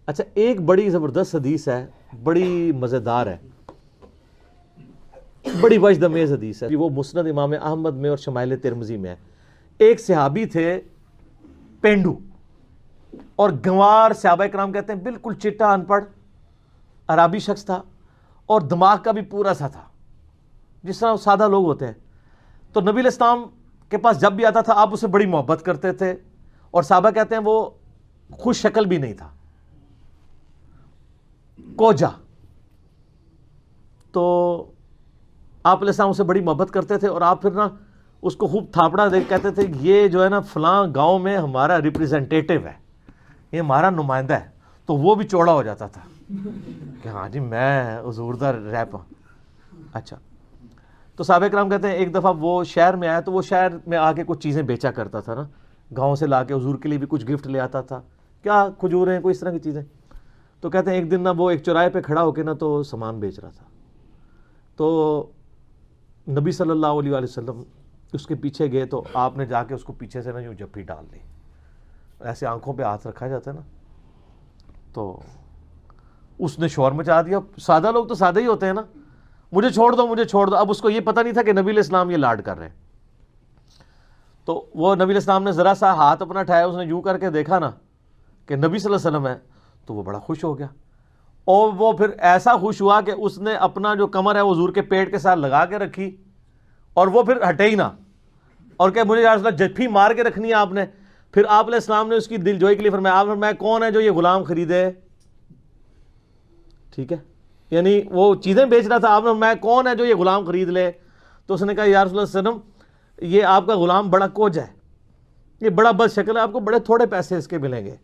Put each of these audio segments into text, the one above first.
اچھا ایک بڑی زبردست حدیث ہے، بڑی مزیدار ہے، بڑی وجد امیز حدیث ہے، وہ مسند امام احمد میں اور شمائل ترمذی میں ہے۔ ایک صحابی تھے پینڈو، اور گنوار صحابہ کرام کہتے ہیں بالکل چٹا ان پڑھ عربی شخص تھا، اور دماغ کا بھی پورا سا تھا جس طرح سادہ لوگ ہوتے ہیں۔ تو نبی علیہ السلام کے پاس جب بھی آتا تھا آپ اسے بڑی محبت کرتے تھے، اور صحابہ کہتے ہیں وہ خوش شکل بھی نہیں تھا، کوجا۔ تو آپ علیہ السلام اسے بڑی محبت کرتے تھے، اور آپ پھر نا اس کو خوب تھاپڑا دے کہتے تھے یہ جو ہے نا فلاں گاؤں میں ہمارا ریپریزنٹیٹیو ہے، یہ ہمارا نمائندہ ہے۔ تو وہ بھی چوڑا ہو جاتا تھا کہ ہاں جی میں حضور دا ریپ ہوں۔ اچھا، تو صحابہ کرام کہتے ہیں ایک دفعہ وہ شہر میں آیا، تو وہ شہر میں آ کے کچھ چیزیں بیچا کرتا تھا نا، گاؤں سے لا کے حضور کے لیے بھی کچھ گفٹ لے آتا تھا، کیا کھجوریں کوئی اس طرح کی چیزیں۔ تو کہتے ہیں ایک دن نا وہ ایک چوراہے پہ کھڑا ہو کے نا تو سامان بیچ رہا تھا، تو نبی صلی اللہ علیہ وآلہ وسلم اس کے پیچھے گئے، تو آپ نے جا کے اس کو پیچھے سے نا یوں جپھی ڈال دی، ایسے آنکھوں پہ ہاتھ رکھا جاتا ہے نا، تو اس نے شور مچا دیا۔ سادہ لوگ تو سادہ ہی ہوتے ہیں نا، مجھے چھوڑ دو مجھے چھوڑ دو۔ اب اس کو یہ پتہ نہیں تھا کہ نبی علیہ السلام یہ لاڈ کر رہے ہیں۔ تو وہ نبی علیہ السلام نے ذرا سا ہاتھ اپنا اٹھایا، اس نے یوں کر کے دیکھا نا کہ نبی صلی اللہ علیہ وسلم ہے، تو وہ بڑا خوش ہو گیا، اور وہ پھر ایسا خوش ہوا کہ اس نے اپنا جو کمر ہے وہ حضور کے پیٹ کے ساتھ لگا کے رکھی، اور وہ پھر ہٹے ہی نہ، اور کہ مجھے یا رسول اللہ جپھی مار کے رکھنی ہے آپ نے۔ پھر آپ علیہ السلام نے اس کی دل جوئی کے لیے فرمایا، آپ فرمایا کون ہے جو یہ غلام خریدے؟ ٹھیک ہے، یعنی وہ چیزیں بیچ رہا تھا، آپ نے فرمایا کون ہے جو یہ غلام خرید لے؟ تو اس نے کہا یا رسول اللہ صلی اللہ علیہ وسلم یہ آپ کا غلام بڑا کوج ہے، یہ بڑا بد شکل ہے، آپ کو بڑے تھوڑے پیسے اس کے ملیں گے۔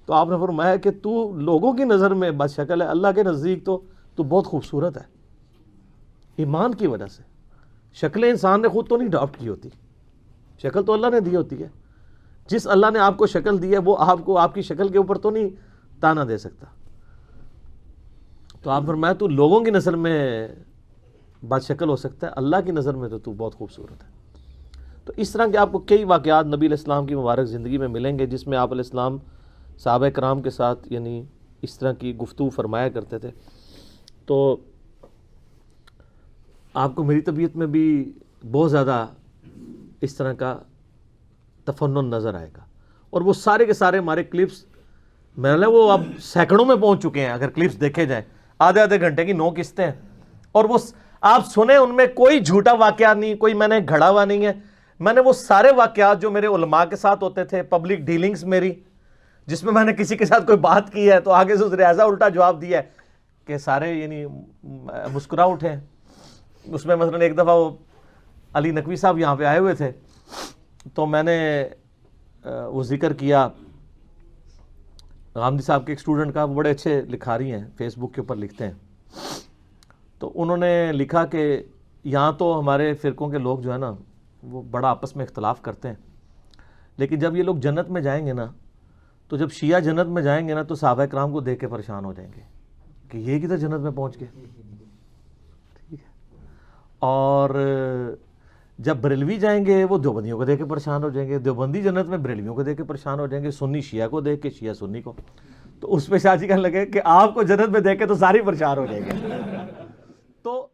تو آپ نے فرمایا کہ تو لوگوں کی نظر میں بد شکل ہے، اللہ کے نزدیک تو بہت خوبصورت ہے، ایمان کی وجہ سے۔ شکلیں انسان نے خود تو نہیں اڈاپٹ کی ہوتی، شکل تو اللہ نے دی ہوتی ہے۔ جس اللہ نے آپ کو شکل دی ہے وہ آپ کو آپ کی شکل کے اوپر تو نہیں تانا دے سکتا۔ تو آپ فرمایا تو لوگوں کی نظر میں بد شکل ہو سکتا ہے، اللہ کی نظر میں تو بہت خوبصورت ہے۔ تو اس طرح کے آپ کو کئی واقعات نبی علیہ السلام کی مبارک زندگی میں ملیں گے جس میں آپ علیہ السلام صحابہ کرام کے ساتھ یعنی اس طرح کی گفتگو فرمایا کرتے تھے۔ تو آپ کو میری طبیعت میں بھی بہت زیادہ اس طرح کا تفنن نظر آئے گا، اور وہ سارے کے سارے ہمارے کلپس میں نے وہ اب سینکڑوں میں پہنچ چکے ہیں، اگر کلپس دیکھے جائیں آدھے آدھے گھنٹے کی 9 قسطیں ہیں، اور وہ آپ سنیں ان میں کوئی جھوٹا واقعہ نہیں، کوئی میں نے گھڑا ہوا نہیں ہے۔ میں نے وہ سارے واقعات جو میرے علماء کے ساتھ ہوتے تھے، پبلک ڈیلنگز میری جس میں نے کسی کے ساتھ کوئی بات کی ہے تو آگے سے اس نے ایسا الٹا جواب دیا ہے کہ سارے یعنی مسکرا اٹھے ہیں۔ اس میں مثلا ایک دفعہ وہ علی نقوی صاحب یہاں پہ آئے ہوئے تھے، تو میں نے وہ ذکر کیا غامدی صاحب کے ایک اسٹوڈنٹ کا، وہ بڑے اچھے لکھاری ہیں، فیس بک کے اوپر لکھتے ہیں۔ تو انہوں نے لکھا کہ یہاں تو ہمارے فرقوں کے لوگ جو ہے نا وہ بڑا آپس میں اختلاف کرتے ہیں، لیکن جب یہ لوگ جنت میں جائیں گے نا، تو جب شیعہ جنت میں جائیں گے نا تو صحابہ کرام کو دیکھ کے پریشان ہو جائیں گے کہ یہ کدھر جنت میں پہنچ گئے، ٹھیک ہے۔ اور جب بریلوی جائیں گے وہ دیوبندیوں کو دیکھ کے پریشان ہو جائیں گے، دیوبندی جنت میں بریلویوں کو دیکھ کے پریشان ہو جائیں گے، سنی شیعہ کو دیکھ کے، شیعہ سنی کو۔ تو اس پہ شاہ جی کہنے لگے کہ آپ کو جنت میں دیکھ کے تو ساری پریشان ہو جائیں گے۔ تو